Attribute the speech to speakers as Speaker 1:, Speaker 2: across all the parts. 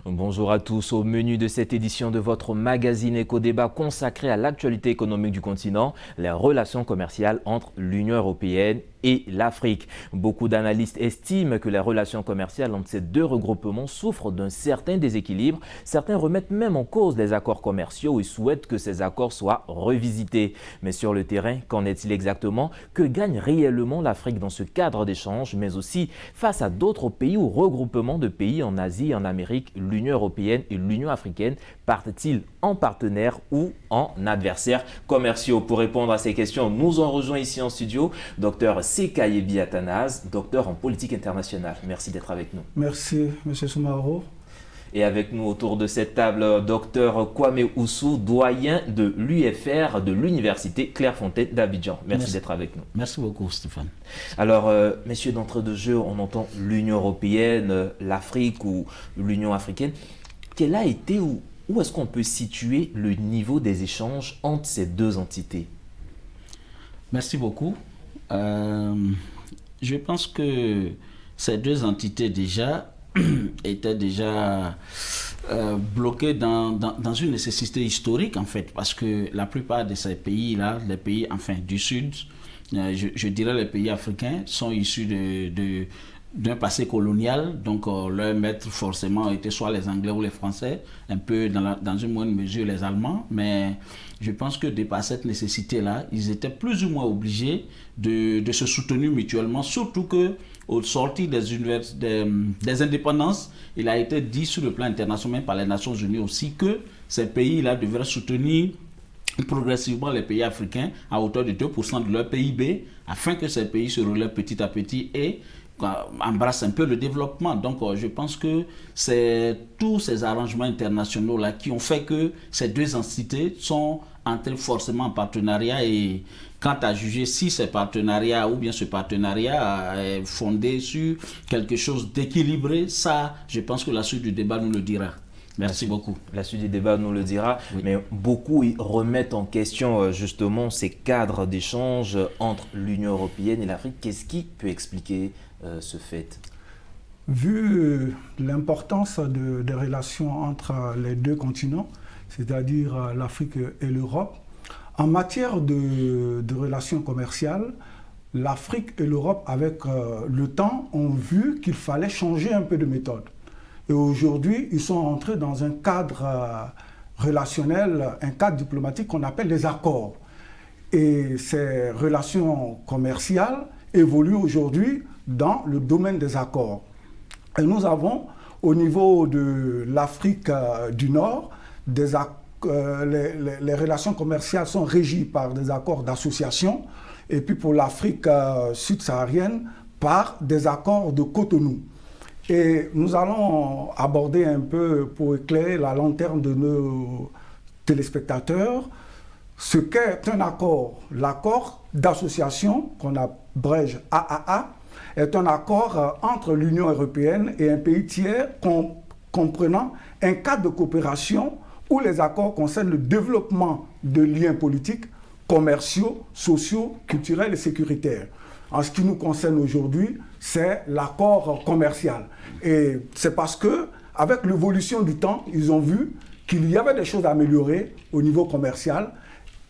Speaker 1: Bonjour à tous. Au menu de cette édition de votre magazine Éco-Débat consacré à l'actualité économique du continent, les relations commerciales entre l'Union européenne et l'Afrique. Beaucoup d'analystes estiment que les relations commerciales entre ces deux regroupements souffrent d'un certain déséquilibre. Certains remettent même en cause les accords commerciaux et souhaitent que ces accords soient revisités. Mais sur le terrain, qu'en est-il exactement? Que gagne réellement l'Afrique dans ce cadre d'échange, mais aussi face à d'autres pays ou regroupements de pays en Asie et en Amérique? L'Union européenne et l'Union africaine partent-ils en partenaires ou en adversaires commerciaux? Pour répondre à ces questions, nous en rejoint ici en studio Dr Sekayebi Athanase, docteur en politique internationale. Merci d'être avec nous.
Speaker 2: Merci, M. Soumaro.
Speaker 1: Et avec nous autour de cette table, Dr Kwame Oussou, doyen de l'UFR de l'Université Clairefontaine d'Abidjan. Merci d'être avec nous.
Speaker 3: Merci beaucoup, Stéphane.
Speaker 1: Alors, messieurs, d'entrée de jeu, on entend l'Union européenne, l'Afrique ou l'Union africaine. Quel a été ou où est-ce qu'on peut situer le niveau des échanges entre ces deux entités?
Speaker 3: Merci beaucoup. Je pense que ces deux entités déjà étaient déjà bloquées dans une nécessité historique en fait, parce que la plupart de ces pays-là, les pays du Sud, je dirais les pays africains, sont issus d'un passé colonial, donc leurs maîtres forcément étaient soit les Anglais ou les Français, un peu dans une moindre mesure les Allemands, mais je pense que dépassé cette nécessité-là, ils étaient plus ou moins obligés de se soutenir mutuellement, surtout que au sortir des indépendances, il a été dit sur le plan international par les Nations Unies aussi que ces pays-là devraient soutenir progressivement les pays africains à hauteur de 2% de leur PIB afin que ces pays se relèvent petit à petit et embrassent un peu le développement. Donc je pense que c'est tous ces arrangements internationaux là qui ont fait que ces deux entités sont entrées forcément en partenariat, et quant à juger si ce partenariat ou bien ce partenariat est fondé sur quelque chose d'équilibré, ça je pense que la suite du débat nous le dira. Merci beaucoup.
Speaker 1: La suite du débat nous le dira, oui. Mais beaucoup remettent en question justement ces cadres d'échange entre l'Union européenne et l'Afrique. Qu'est-ce qui peut expliquer ce fait?
Speaker 2: Vu l'importance des relations entre les deux continents, c'est-à-dire l'Afrique et l'Europe, en matière de relations commerciales, l'Afrique et l'Europe, avec le temps, ont vu qu'il fallait changer un peu de méthode. Et aujourd'hui, ils sont entrés dans un cadre relationnel, un cadre diplomatique qu'on appelle les accords. Et ces relations commerciales évoluent aujourd'hui dans le domaine des accords. Et nous avons, au niveau de l'Afrique du Nord, les relations commerciales sont régies par des accords d'association, et puis pour l'Afrique subsaharienne, par des accords de Cotonou. Et nous allons aborder un peu, pour éclairer la lanterne de nos téléspectateurs, ce qu'est un accord. L'accord d'association, qu'on abrège AAA, est un accord entre l'Union européenne et un pays tiers comprenant un cadre de coopération où les accords concernent le développement de liens politiques, commerciaux, sociaux, culturels et sécuritaires. En ce qui nous concerne aujourd'hui, c'est l'accord commercial. Et c'est parce que, avec l'évolution du temps, ils ont vu qu'il y avait des choses à améliorer au niveau commercial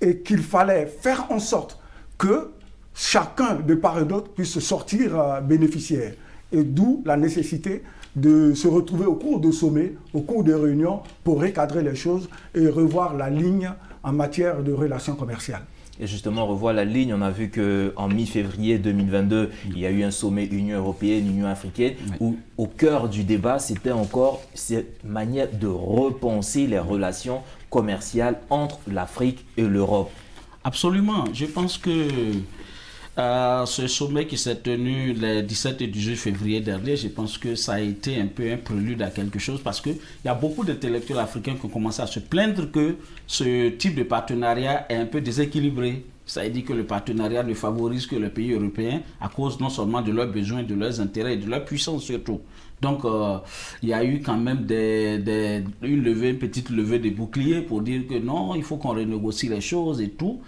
Speaker 2: et qu'il fallait faire en sorte que chacun, de part et d'autre, puisse sortir bénéficiaire. Et d'où la nécessité de se retrouver au cours de sommets, au cours des réunions, pour recadrer les choses et revoir la ligne en matière de relations commerciales.
Speaker 1: Et justement, on revoit la ligne. On a vu qu'en mi-février 2022, il y a eu un sommet Union européenne, Union africaine, où au cœur du débat, c'était encore cette manière de repenser les relations commerciales entre l'Afrique et l'Europe.
Speaker 3: Absolument. Je pense que ce sommet qui s'est tenu les 17 et 18 février dernier, je pense que ça a été un peu un prélude à quelque chose, parce qu'il y a beaucoup d'intellectuels africains qui ont commencé à se plaindre que ce type de partenariat est un peu déséquilibré. Ça veut dire que le partenariat ne favorise que les pays européens à cause non seulement de leurs besoins, de leurs intérêts et de leur puissance surtout. Donc, il y a eu quand même une petite levée de boucliers pour dire que non, il faut qu'on renégocie les choses et tout.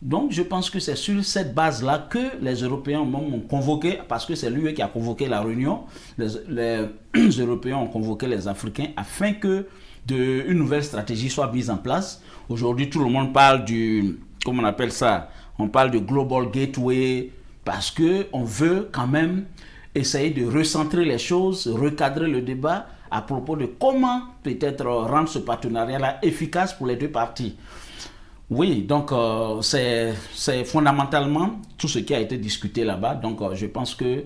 Speaker 3: Donc, je pense que c'est sur cette base-là que les Européens m'ont convoqué, parce que c'est lui qui a convoqué la réunion. Les Européens ont convoqué les Africains afin que une nouvelle stratégie soit mise en place. Aujourd'hui, tout le monde parle comment on appelle ça? On parle de Global Gateway, parce qu'on veut quand même essayer de recentrer les choses, recadrer le débat à propos de comment peut-être rendre ce partenariat-là efficace pour les deux parties. Oui, donc c'est fondamentalement tout ce qui a été discuté là-bas. Donc je pense que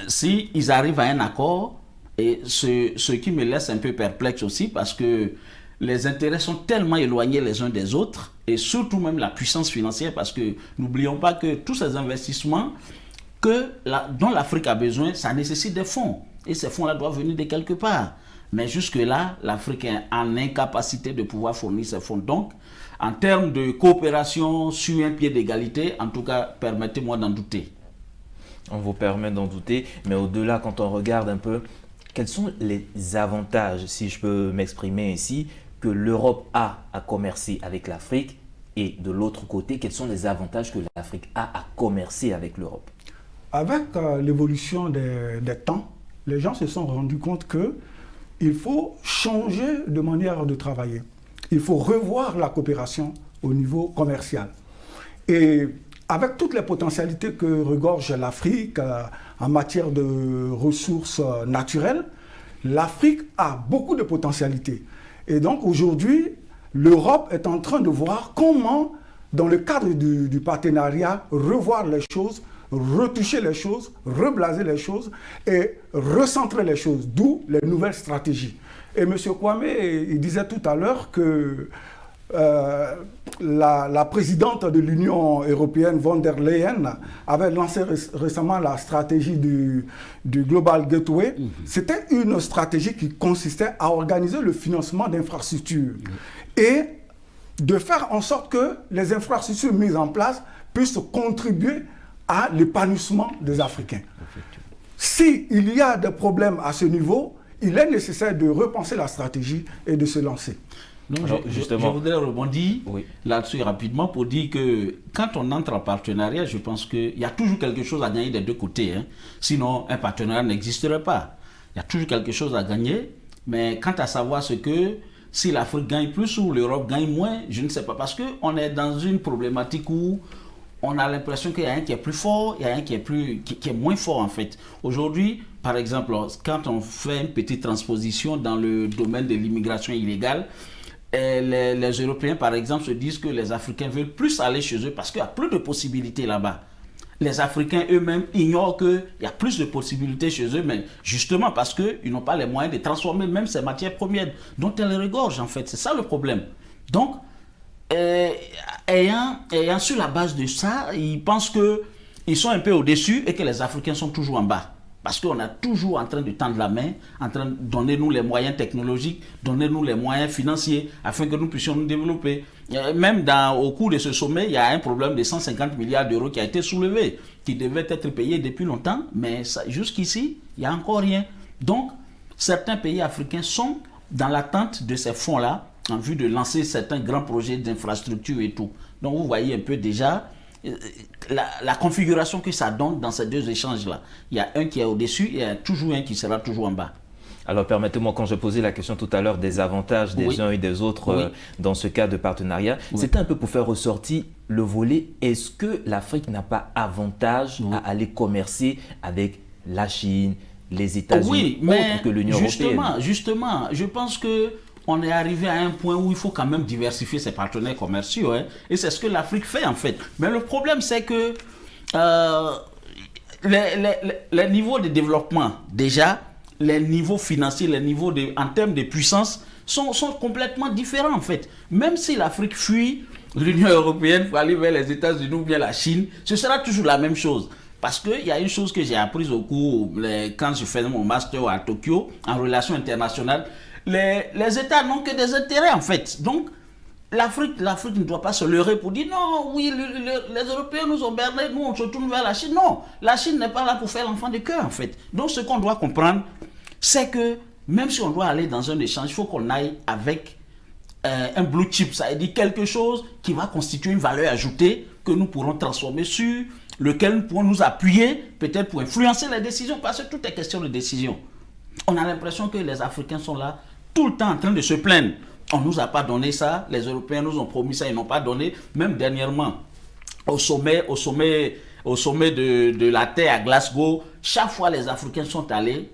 Speaker 3: si ils arrivent à un accord, et ce qui me laisse un peu perplexe aussi, parce que les intérêts sont tellement éloignés les uns des autres, et surtout même la puissance financière, parce que n'oublions pas que tous ces investissements dont l'Afrique a besoin, ça nécessite des fonds. Et ces fonds-là doivent venir de quelque part. Mais jusque-là, l'Afrique est en incapacité de pouvoir fournir ces fonds. Donc, en termes de coopération sur un pied d'égalité, en tout cas, permettez-moi d'en douter.
Speaker 1: On vous permet d'en douter, mais au-delà, quand on regarde un peu, quels sont les avantages, si je peux m'exprimer ainsi, que l'Europe a à commercer avec l'Afrique, et de l'autre côté, quels sont les avantages que l'Afrique a à commercer avec l'Europe?
Speaker 2: Avec l'évolution des temps, les gens se sont rendus compte qu'il faut changer de manière de travailler. Il faut revoir la coopération au niveau commercial. Et avec toutes les potentialités que regorge l'Afrique en matière de ressources naturelles, l'Afrique a beaucoup de potentialités. Et donc aujourd'hui, l'Europe est en train de voir comment, dans le cadre du partenariat, revoir les choses, retoucher les choses, reblaser les choses et recentrer les choses, d'où les nouvelles stratégies. Et M. Kwame, il disait tout à l'heure que la présidente de l'Union européenne, von der Leyen, avait lancé récemment la stratégie du Global Gateway. C'était une stratégie qui consistait à organiser le financement d'infrastructures et de faire en sorte que les infrastructures mises en place puissent contribuer à l'épanouissement des Africains. S'il y a des problèmes à ce niveau, il est nécessaire de repenser la stratégie et de se lancer.
Speaker 3: Donc, je voudrais rebondir là-dessus rapidement pour dire que quand on entre en partenariat, je pense qu'il y a toujours quelque chose à gagner des deux côtés. Sinon, un partenariat n'existerait pas. Il y a toujours quelque chose à gagner. Mais quant à savoir si l'Afrique gagne plus ou l'Europe gagne moins, je ne sais pas. Parce qu'on est dans une problématique où on a l'impression qu'il y a un qui est plus fort, il y a un qui est moins fort en fait. Aujourd'hui, par exemple, quand on fait une petite transposition dans le domaine de l'immigration illégale, les Européens, par exemple, se disent que les Africains veulent plus aller chez eux parce qu'il y a plus de possibilités là-bas. Les Africains eux-mêmes ignorent qu'il y a plus de possibilités chez eux, mais justement parce qu'ils n'ont pas les moyens de transformer même ces matières premières dont elles regorgent en fait. C'est ça le problème. Donc, ayant sur la base de ça, ils pensent qu'ils sont un peu au-dessus et que les Africains sont toujours en bas. Parce qu'on est toujours en train de tendre la main, en train de donner nous les moyens technologiques, donner nous les moyens financiers afin que nous puissions nous développer. Même au cours de ce sommet, il y a un problème de 150 milliards d'euros qui a été soulevé, qui devait être payé depuis longtemps, mais jusqu'ici, il n'y a encore rien. Donc, certains pays africains sont dans l'attente de ces fonds-là en vue de lancer certains grands projets d'infrastructure et tout. Donc, vous voyez un peu déjà la configuration que ça donne dans ces deux échanges-là. Il y a un qui est au-dessus et il y a toujours un qui sera toujours en bas.
Speaker 1: Alors permettez-moi, quand je posais la question tout à l'heure des avantages des uns et des autres dans ce cas de partenariat, c'était un peu pour faire ressortir le volet, est-ce que l'Afrique n'a pas avantage à aller commercer avec la Chine, les États-Unis, autres que l'Union européenne?
Speaker 3: Justement, je pense que on est arrivé à un point où il faut quand même diversifier ses partenaires commerciaux. Et c'est ce que l'Afrique fait en fait. Mais le problème c'est que les niveaux de développement, déjà, les niveaux financiers, les niveaux en termes de puissance sont complètement différents en fait. Même si l'Afrique fuit l'Union européenne pour aller vers les États-Unis ou bien la Chine, ce sera toujours la même chose. Parce qu'il y a une chose que j'ai apprise au cours, quand je faisais mon master à Tokyo, en relations internationales, les États n'ont que des intérêts en fait. Donc, l'Afrique ne doit pas se leurrer pour dire non, oui, les Européens nous ont berné, nous on se tourne vers la Chine. Non, la Chine n'est pas là pour faire l'enfant de cœur en fait. Donc, ce qu'on doit comprendre, c'est que même si on doit aller dans un échange, il faut qu'on aille avec un blue chip, ça veut dire quelque chose qui va constituer une valeur ajoutée que nous pourrons transformer sur lequel nous pourrons nous appuyer peut-être pour influencer les décisions, parce que tout est question de décision. On a l'impression que les Africains sont là tout le temps en train de se plaindre. On ne nous a pas donné ça, les Européens nous ont promis ça, ils n'ont pas donné. Même dernièrement, au sommet de la Terre à Glasgow, chaque fois les Africains sont allés,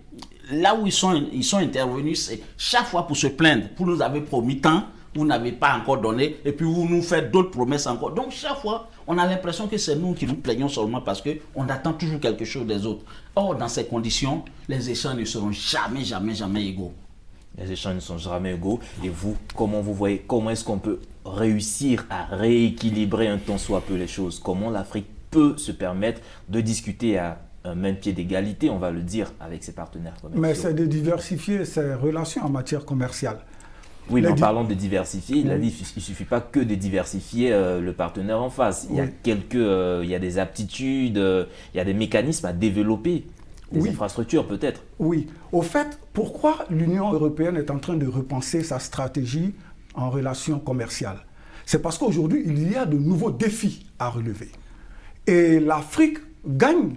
Speaker 3: là où ils sont intervenus, c'est chaque fois pour se plaindre. Vous nous avez promis tant, vous n'avez pas encore donné, et puis vous nous faites d'autres promesses encore. Donc chaque fois, on a l'impression que c'est nous qui nous plaignons seulement parce qu'on attend toujours quelque chose des autres. Or, dans ces conditions, les échanges ne seront jamais égaux.
Speaker 1: Les échanges ne sont jamais égaux. Et vous, comment vous voyez, comment est-ce qu'on peut réussir à rééquilibrer un tant soit peu les choses? Comment l'Afrique peut se permettre de discuter à un même pied d'égalité, on va le dire, avec ses partenaires commerciaux?
Speaker 2: Mais c'est de diversifier ses relations en matière commerciale.
Speaker 1: Oui, mais en parlant de diversifier, il a dit qu'il ne suffit pas que de diversifier le partenaire en face. Il y a il y a des aptitudes, il y a des mécanismes à développer, des infrastructures peut-être. Oui.
Speaker 2: Au fait, pourquoi l'Union européenne est en train de repenser sa stratégie en relations commerciales? C'est parce qu'aujourd'hui, il y a de nouveaux défis à relever. Et l'Afrique gagne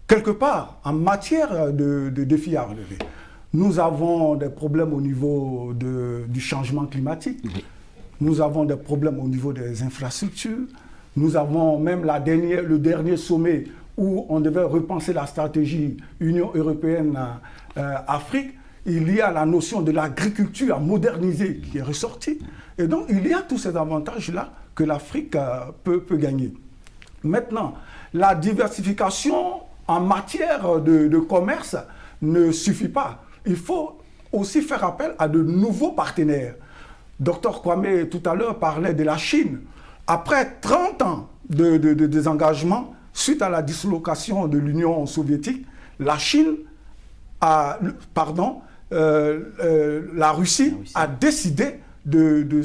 Speaker 2: quelque part en matière de défis à relever. Nous avons des problèmes au niveau du changement climatique. Oui. Nous avons des problèmes au niveau des infrastructures. Nous avons même le dernier sommet où on devait repenser la stratégie Union européenne-Afrique. Il y a la notion de l'agriculture modernisée qui est ressortie. Et donc, il y a tous ces avantages-là que l'Afrique peut gagner. Maintenant, la diversification en matière de commerce ne suffit pas. Il faut aussi faire appel à de nouveaux partenaires. Dr Kwame, tout à l'heure, parlait de la Chine. Après 30 ans de désengagement, suite à la dislocation de l'Union soviétique, la Russie a décidé de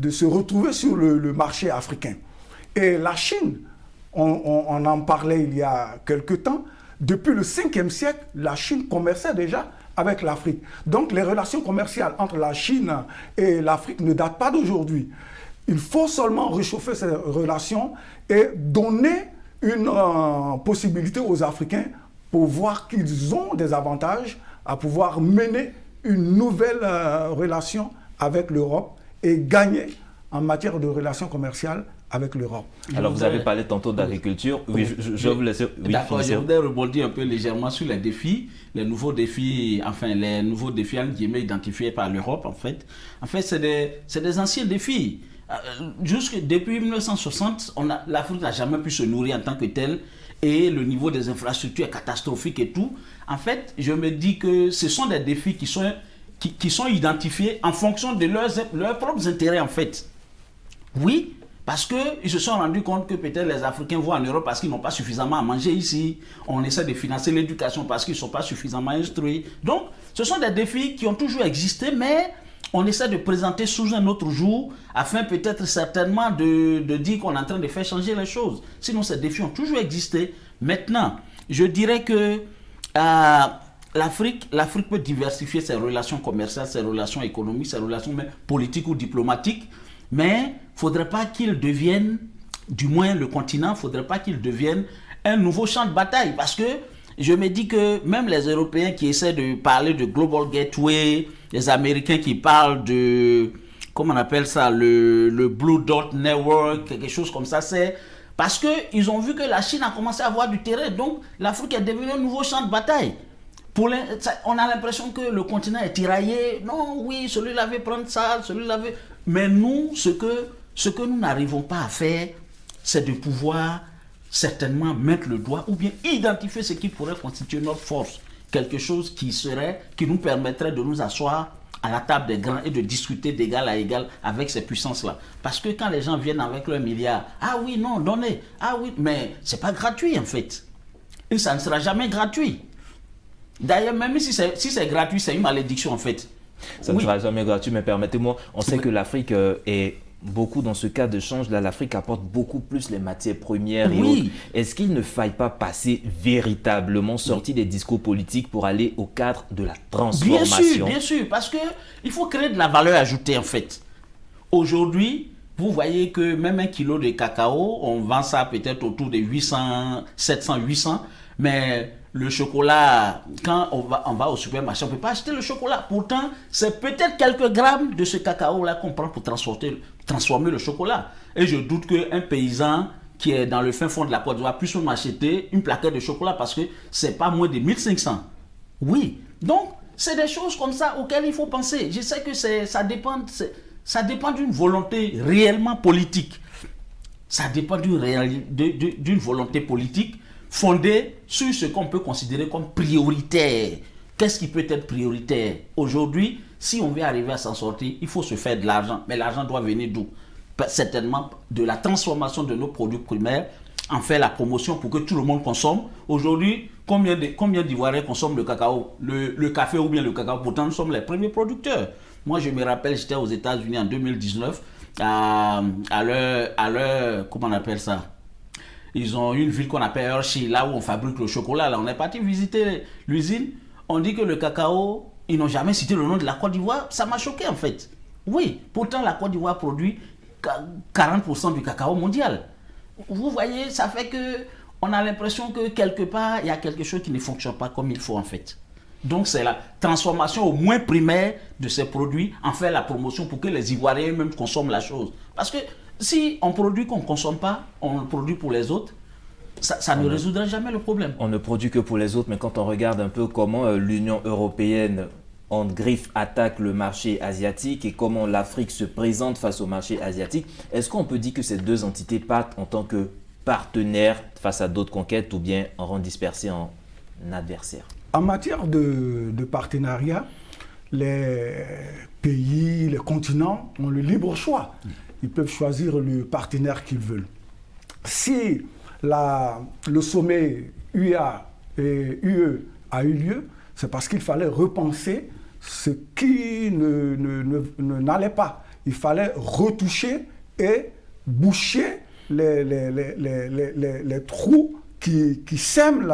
Speaker 2: se retrouver sur le marché africain. Et la Chine, on en parlait il y a quelque temps, depuis le 5e siècle, la Chine commerçait déjà avec l'Afrique. Donc les relations commerciales entre la Chine et l'Afrique ne datent pas d'aujourd'hui. Il faut seulement réchauffer ces relations et donner une possibilité aux Africains pour voir qu'ils ont des avantages à pouvoir mener une nouvelle relation avec l'Europe et gagner en matière de relations commerciales avec l'Europe.
Speaker 1: Alors vous avez parlé tantôt d'agriculture. Oui, je vous laisse. Oui,
Speaker 3: d'accord, je voudrais rebondir un peu légèrement sur les défis, les nouveaux défis entre guillemets identifiés par l'Europe en fait. En fait, c'est des anciens défis. Depuis 1960, l'Afrique n'a jamais pu se nourrir en tant que telle et le niveau des infrastructures est catastrophique et tout. En fait, je me dis que ce sont des défis qui sont identifiés en fonction de leurs propres intérêts en fait. Oui. Parce qu'ils se sont rendus compte que peut-être les Africains vont en Europe parce qu'ils n'ont pas suffisamment à manger ici. On essaie de financer l'éducation parce qu'ils ne sont pas suffisamment instruits. Donc, ce sont des défis qui ont toujours existé, mais on essaie de présenter sous un autre jour afin peut-être certainement de dire qu'on est en train de faire changer les choses. Sinon, ces défis ont toujours existé. Maintenant, je dirais que l'Afrique peut diversifier ses relations commerciales, ses relations économiques, ses relations même politiques ou diplomatiques. Mais il ne faudrait pas qu'il devienne, du moins le continent, il ne faudrait pas qu'il devienne un nouveau champ de bataille. Parce que je me dis que même les Européens qui essaient de parler de Global Gateway, les Américains qui parlent de, comment on appelle ça, le Blue Dot Network, quelque chose comme ça, c'est parce qu'ils ont vu que la Chine a commencé à avoir du terrain. Donc l'Afrique est devenue un nouveau champ de bataille. On a l'impression que le continent est tiraillé. Non, oui, celui-là veut prendre ça, celui-là veut... Mais nous, ce que nous n'arrivons pas à faire, c'est de pouvoir certainement mettre le doigt ou bien identifier ce qui pourrait constituer notre force. Quelque chose qui nous permettrait de nous asseoir à la table des grands et de discuter d'égal à égal avec ces puissances-là. Parce que quand les gens viennent avec leurs milliards, ah oui, non, donnez, ah oui, mais c'est pas gratuit en fait. Et ça ne sera jamais gratuit. D'ailleurs, même si c'est gratuit, c'est une malédiction en fait.
Speaker 1: Ça ne sera jamais gratuit, mais permettez-moi, on sait que l'Afrique est beaucoup dans ce cas de change, là, l'Afrique apporte beaucoup plus les matières premières et
Speaker 3: Oui.
Speaker 1: autres. Est-ce qu'il ne faille pas passer véritablement, sortir des discours politiques pour aller au cadre de la transformation?
Speaker 3: Bien sûr, parce que il faut créer de la valeur ajoutée en fait. Aujourd'hui, vous voyez que même 1 kilo de cacao, on vend ça peut-être autour de 800, 700, 800, mais le chocolat, quand on va au supermarché, on ne peut pas acheter le chocolat. Pourtant, c'est peut-être quelques grammes de ce cacao-là qu'on prend pour transformer le chocolat. Et je doute qu'un paysan qui est dans le fin fond de la Côte d'Ivoire puisse m'acheter une plaquette de chocolat parce que c'est pas moins de 1500. Oui, donc c'est des choses comme ça auxquelles il faut penser. Je sais que ça dépend d'une volonté réellement politique. Ça dépend d'une volonté politique fondée sur ce qu'on peut considérer comme prioritaire. Qu'est-ce qui peut être prioritaire? Aujourd'hui, si on veut arriver à s'en sortir, il faut se faire de l'argent. Mais l'argent doit venir d'où? Certainement de la transformation de nos produits primaires, en faire la promotion pour que tout le monde consomme. Aujourd'hui, combien d'Ivoiriens consomment le cacao, le café ou bien le cacao? Pourtant, nous sommes les premiers producteurs. Moi, je me rappelle, j'étais aux États-Unis en 2019, à leur, comment on appelle ça? Ils ont une ville qu'on appelle Hershey, là où on fabrique le chocolat. Là, on est parti visiter l'usine. On dit que le cacao, ils n'ont jamais cité le nom de la Côte d'Ivoire. Ça m'a choqué en fait. Oui, pourtant la Côte d'Ivoire produit 40% du cacao mondial. Vous voyez, ça fait que on a l'impression que quelque part, il y a quelque chose qui ne fonctionne pas comme il faut en fait. Donc c'est la transformation au moins primaire de ces produits, en faire la promotion pour que les Ivoiriens eux-mêmes consomment la chose. Parce que si on produit qu'on ne consomme pas, on le produit pour les autres, ça ne résoudrait jamais le problème.
Speaker 1: On ne produit que pour les autres, mais quand on regarde un peu comment l'Union européenne en griffe attaque le marché asiatique et comment l'Afrique se présente face au marché asiatique, est-ce qu'on peut dire que ces deux entités partent en tant que partenaires face à d'autres conquêtes ou bien en rang dispersé en adversaires?
Speaker 2: En matière de partenariat, les pays, les continents ont le libre choix. Ils peuvent choisir le partenaire qu'ils veulent. Si le sommet UEA et UE a eu lieu, c'est parce qu'il fallait repenser ce qui n'allait pas. Il fallait retoucher et boucher les trous qui sèment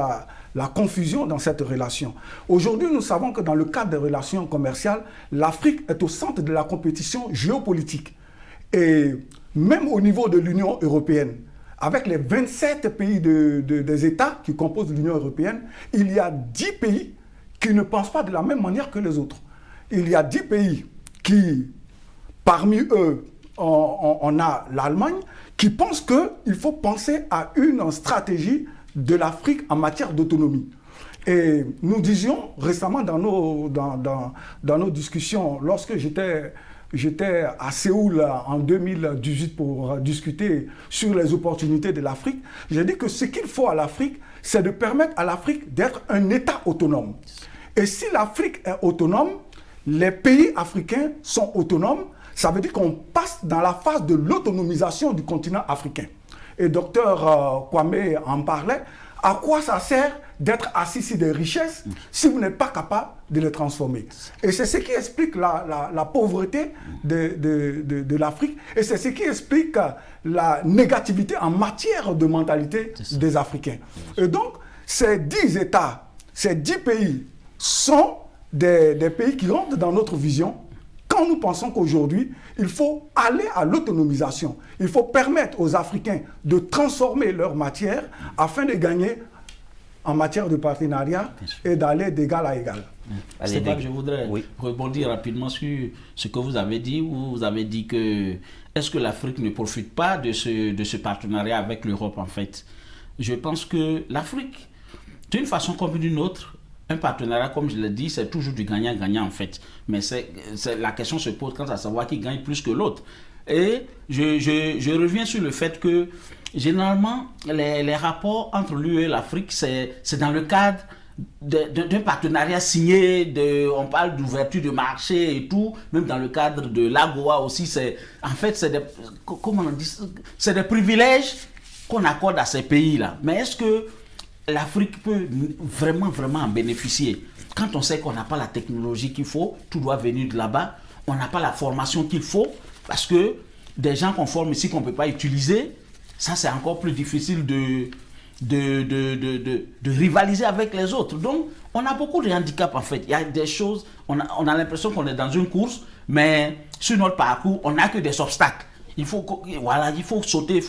Speaker 2: la confusion dans cette relation. Aujourd'hui, nous savons que dans le cadre des relations commerciales, l'Afrique est au centre de la compétition géopolitique. Et même au niveau de l'Union européenne, avec les 27 pays des États qui composent l'Union européenne, il y a 10 pays qui ne pensent pas de la même manière que les autres. Il y a 10 pays qui, parmi eux, on a l'Allemagne, qui pense qu'il faut penser à une stratégie de l'Afrique en matière d'autonomie. Et nous disions récemment dans nos discussions, lorsque j'étais à Séoul en 2018 pour discuter sur les opportunités de l'Afrique, j'ai dit que ce qu'il faut à l'Afrique, c'est de permettre à l'Afrique d'être un État autonome. Et si l'Afrique est autonome, les pays africains sont autonomes, ça veut dire qu'on passe dans la phase de l'autonomisation du continent africain. Et Dr Kwame en parlait. À quoi ça sert d'être assis sur des richesses si vous n'êtes pas capable de les transformer? Et c'est ce qui explique la pauvreté de l'Afrique. Et c'est ce qui explique la négativité en matière de mentalité des Africains. Et donc, ces 10 États, ces 10 pays sont des pays qui rentrent dans notre vision quand nous pensons qu'aujourd'hui, il faut aller à l'autonomisation. Il faut permettre aux Africains de transformer leur matière afin de gagner en matière de partenariat et d'aller d'égal à égal.
Speaker 3: C'est pas que je voudrais rebondir rapidement sur ce que vous avez dit. Vous avez dit que est-ce que l'Afrique ne profite pas de ce partenariat avec l'Europe en fait? Je pense que l'Afrique, d'une façon comme d'une autre, un partenariat, comme je l'ai dit, c'est toujours du gagnant-gagnant en fait. Mais la question se pose quant à savoir qui gagne plus que l'autre. Et je reviens sur le fait que généralement, les rapports entre l'UE et l'Afrique, c'est dans le cadre d'un partenariat signé, on parle d'ouverture de marché et tout, même dans le cadre de l'AGOA aussi, c'est des privilèges qu'on accorde à ces pays-là. Mais est-ce que l'Afrique peut vraiment en bénéficier? Quand on sait qu'on n'a pas la technologie qu'il faut, tout doit venir de là-bas, on n'a pas la formation qu'il faut, parce que des gens qu'on forme ici qu'on ne peut pas utiliser, ça c'est encore plus difficile de rivaliser avec les autres. Donc, on a beaucoup de handicaps en fait. Il y a des choses, on a l'impression qu'on est dans une course, mais sur notre parcours, on n'a que des obstacles. Il faut sauter,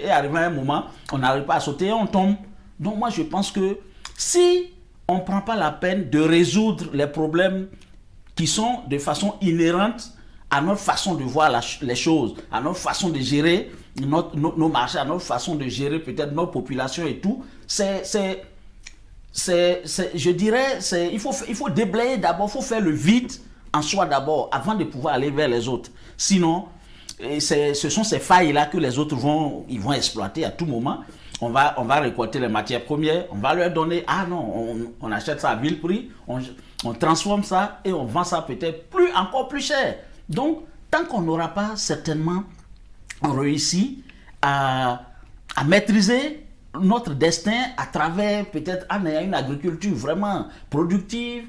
Speaker 3: et arrivé à un moment, on n'arrive pas à sauter et on tombe. Donc moi, je pense que si on ne prend pas la peine de résoudre les problèmes qui sont de façon inhérente à notre façon de voir les choses, à notre façon de gérer nos marchés, à notre façon de gérer peut-être notre population et tout, je dirais, il faut déblayer d'abord, il faut faire le vide en soi d'abord, avant de pouvoir aller vers les autres. Sinon, ce sont ces failles-là que les autres vont exploiter à tout moment. On va récolter les matières premières, on va leur donner, ah non, on achète ça à vil prix, on transforme ça et on vend ça peut-être encore plus cher. Donc, tant qu'on n'aura pas certainement réussi à maîtriser notre destin à travers peut-être en ayant une agriculture vraiment productive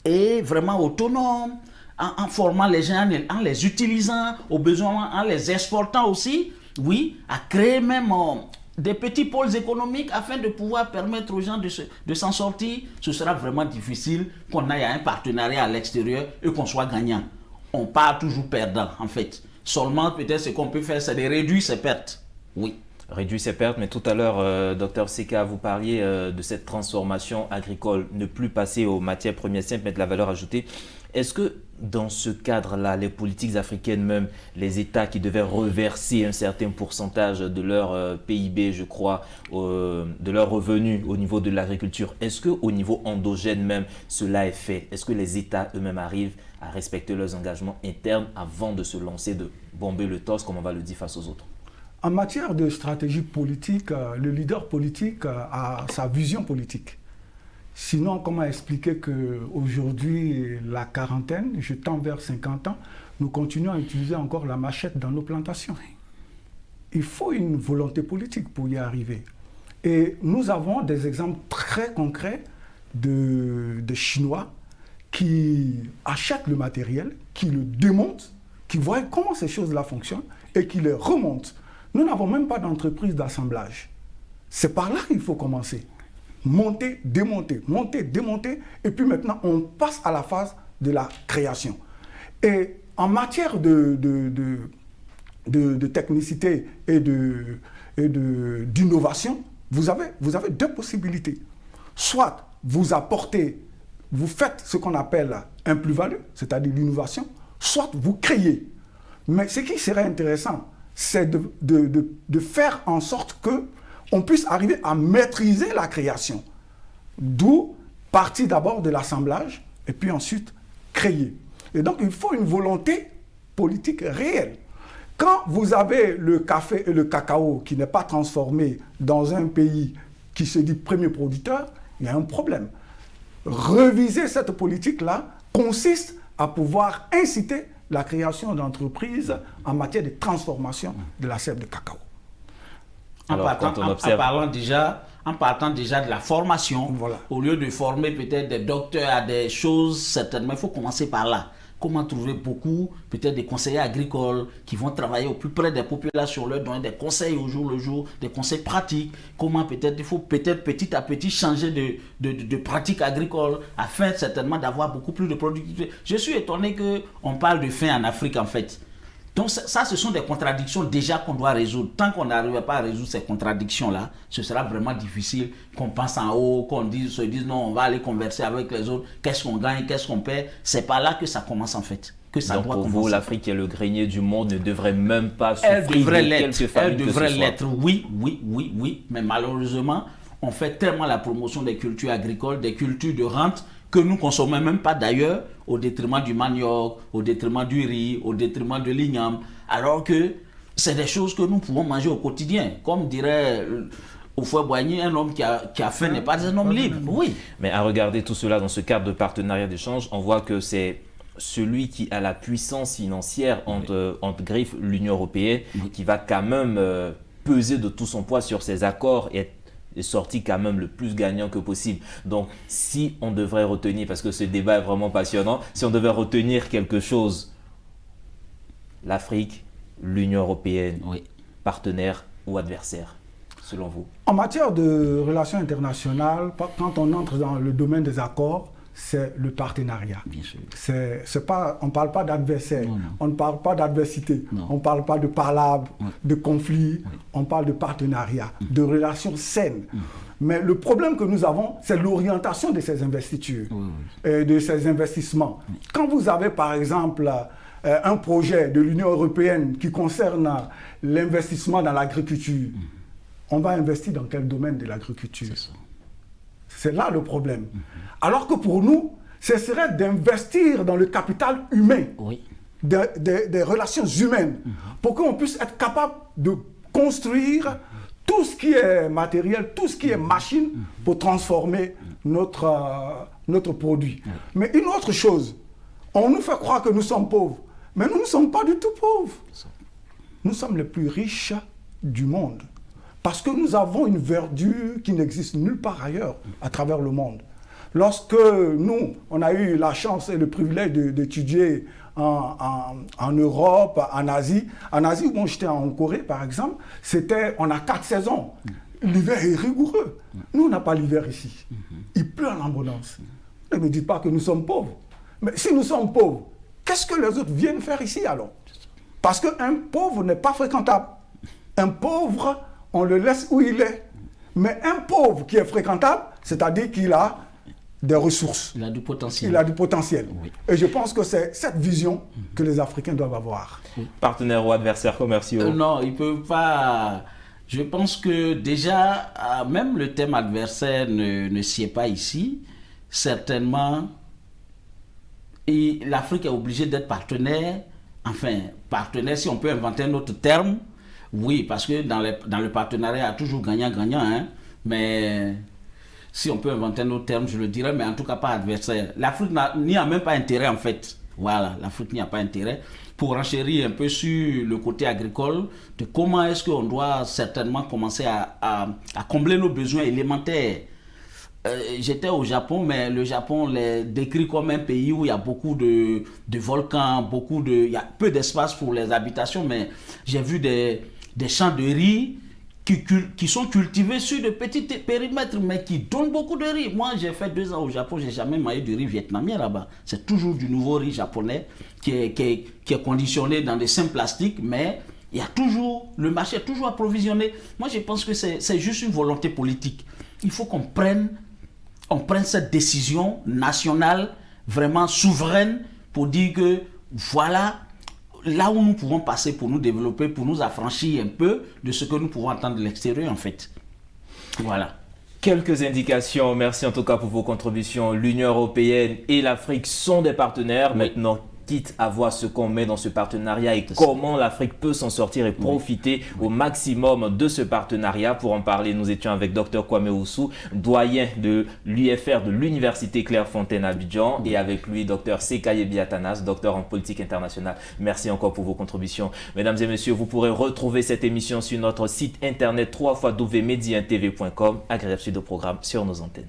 Speaker 3: et vraiment autonome, en formant les gens, en les utilisant, au besoin, en les exportant aussi, oui, à créer même des petits pôles économiques afin de pouvoir permettre aux gens de s'en sortir, ce sera vraiment difficile qu'on aille à un partenariat à l'extérieur et qu'on soit gagnant. On part toujours perdant en fait. Seulement peut-être ce qu'on peut faire, c'est de réduire ses pertes. Oui.
Speaker 1: Réduire ses pertes, mais tout à l'heure, Dr Seka, vous parliez de cette transformation agricole, ne plus passer aux matières premières simples, mais de la valeur ajoutée. Est-ce que dans ce cadre-là, les politiques africaines, même les États qui devaient reverser un certain pourcentage de leur PIB, je crois, de leurs revenus au niveau de l'agriculture, est-ce qu'au niveau endogène même, cela est fait? Est-ce que les États eux-mêmes arrivent à respecter leurs engagements internes avant de se lancer, de bomber le torse, comme on va le dire, face aux autres?
Speaker 2: En matière de stratégie politique, le leader politique a sa vision politique. Sinon, comment expliquer qu'aujourd'hui, la quarantaine, je tends vers 50 ans, nous continuons à utiliser encore la machette dans nos plantations? Il faut une volonté politique pour y arriver. Et nous avons des exemples très concrets de Chinois qui achètent le matériel, qui le démontent, qui voient comment ces choses-là fonctionnent et qui les remontent. Nous n'avons même pas d'entreprise d'assemblage. C'est par là qu'il faut commencer. Monter, démonter, et puis maintenant on passe à la phase de la création. Et en matière de technicité et d'innovation, vous avez deux possibilités. Soit vous faites ce qu'on appelle un plus-value, c'est-à-dire l'innovation, soit vous créez. Mais ce qui serait intéressant, c'est de faire en sorte qu'on puisse arriver à maîtriser la création. D'où partir d'abord de l'assemblage et puis ensuite créer. Et donc il faut une volonté politique réelle. Quand vous avez le café et le cacao qui n'est pas transformé dans un pays qui se dit premier producteur, il y a un problème. Reviser cette politique-là consiste à pouvoir inciter la création d'entreprises en matière de transformation de la sève de cacao.
Speaker 3: En partant déjà de la formation, voilà. Au lieu de former peut-être des docteurs à des choses, certainement, il faut commencer par là. Comment trouver peut-être des conseillers agricoles qui vont travailler au plus près des populations, leur donner des conseils au jour le jour, des conseils pratiques. Comment il faut petit à petit changer de pratique agricole afin certainement d'avoir beaucoup plus de productivité. Je suis étonné qu'on parle de faim en Afrique en fait. Donc ça, ce sont des contradictions déjà qu'on doit résoudre. Tant qu'on n'arrive pas à résoudre ces contradictions-là, ce sera vraiment difficile qu'on pense en haut, qu'on se dise non, on va aller converser avec les autres, qu'est-ce qu'on gagne, qu'est-ce qu'on perd. C'est pas là que ça commence en fait.
Speaker 1: Donc pour vous, l'Afrique qui est le grenier du monde ne devrait même pas souffrir.
Speaker 3: Elle devrait l'être, oui. Mais malheureusement, on fait tellement la promotion des cultures agricoles, des cultures de rente, que nous ne consommons même pas d'ailleurs, au détriment du manioc, au détriment du riz, au détriment de l'igname, alors que c'est des choses que nous pouvons manger au quotidien. Comme dirait Houphouët-Boigny, un homme qui a faim n'est pas un homme libre. Oui.
Speaker 1: Mais à regarder tout cela dans ce cadre de partenariat d'échange, on voit que c'est celui qui a la puissance financière entre griffes, l'Union européenne, qui va quand même peser de tout son poids sur ces accords et être sorti quand même le plus gagnant que possible. Donc, si on devrait retenir, parce que ce débat est vraiment passionnant, si on devait retenir quelque chose, l'Afrique l'Union européenne,
Speaker 3: Oui.
Speaker 1: partenaire ou adversaire, selon vous?
Speaker 2: En matière de relations internationales, quand on entre dans le domaine des accords, c'est le partenariat.
Speaker 3: Bien sûr.
Speaker 2: On ne parle pas d'adversaire, on ne parle pas d'adversité, on ne parle pas de palabres, de conflits, on parle de partenariat, de relations saines. Mais le problème que nous avons, c'est l'orientation de ces investitures, et de ces investissements. Quand vous avez par exemple un projet de l'Union européenne qui concerne l'investissement dans l'agriculture, on va investir dans quel domaine de l'agriculture? C'est là le problème. Alors que pour nous, ce serait d'investir dans le capital humain, des relations humaines, pour qu'on puisse être capable de construire tout ce qui est matériel, tout ce qui est machine, pour transformer notre produit. Mais une autre chose, on nous fait croire que nous sommes pauvres, mais nous ne sommes pas du tout pauvres. Nous sommes les plus riches du monde. Parce que nous avons une verdure qui n'existe nulle part ailleurs à travers le monde. Lorsque nous, on a eu la chance et le privilège d'étudier en Europe, en Asie, où moi j'étais en Corée par exemple, on a 4 saisons. L'hiver est rigoureux. Nous, on n'a pas l'hiver ici. Il pleut en abondance. Ne me dites pas que nous sommes pauvres. Mais si nous sommes pauvres, qu'est-ce que les autres viennent faire ici alors? Parce qu'un pauvre n'est pas fréquentable. Un pauvre, on le laisse où il est. Mais un pauvre qui est fréquentable, c'est-à-dire qu'il a des ressources.
Speaker 3: Il a du potentiel.
Speaker 2: Il a du potentiel.
Speaker 3: Oui.
Speaker 2: Et je pense que c'est cette vision que les Africains doivent avoir.
Speaker 1: Partenaires ou adversaires commerciaux?
Speaker 3: Non, ils ne peuvent pas. Je pense que déjà, même le thème adversaire ne sied pas ici. Certainement, et l'Afrique est obligée d'être partenaire. Enfin, partenaire, si on peut inventer un autre terme. Oui, parce que dans le partenariat, il y a toujours gagnant-gagnant. Hein? Mais si on peut inventer un autre terme, je le dirais, mais en tout cas pas adversaire. L'Afrique n'y a même pas intérêt en fait. Voilà, l'Afrique n'y a pas intérêt. Pour renchérir un peu sur le côté agricole, de comment est-ce qu'on doit certainement commencer à combler nos besoins élémentaires. J'étais au Japon, mais le Japon l'est décrit comme un pays où il y a beaucoup de volcans, il y a peu d'espace pour les habitations, mais j'ai vu des champs de riz qui sont cultivés sur de petits périmètres, mais qui donnent beaucoup de riz. Moi, j'ai fait 2 ans au Japon, j'ai jamais mangé du riz vietnamien là-bas. C'est toujours du nouveau riz japonais qui est conditionné dans des seins plastiques, mais il y a toujours, le marché est toujours approvisionné. Moi, je pense que c'est juste une volonté politique. Il faut qu'on prenne cette décision nationale, vraiment souveraine, pour dire que voilà, là où nous pouvons passer pour nous développer, pour nous affranchir un peu de ce que nous pouvons entendre de l'extérieur en fait. Voilà.
Speaker 1: Quelques indications, merci en tout cas pour vos contributions. L'Union européenne et l'Afrique sont des partenaires. Maintenant, quitte à voir ce qu'on met dans ce partenariat et comment l'Afrique peut s'en sortir et profiter au maximum de ce partenariat. Pour en parler, nous étions avec Dr Kwame Oussou, doyen de l'UFR de l'Université Clairefontaine à Abidjan, et avec lui Dr Sekayebi Atanas, docteur en politique internationale. Merci encore pour vos contributions. Mesdames et messieurs, vous pourrez retrouver cette émission sur notre site internet www.mediantv.com. Agréable suite de programme sur nos antennes.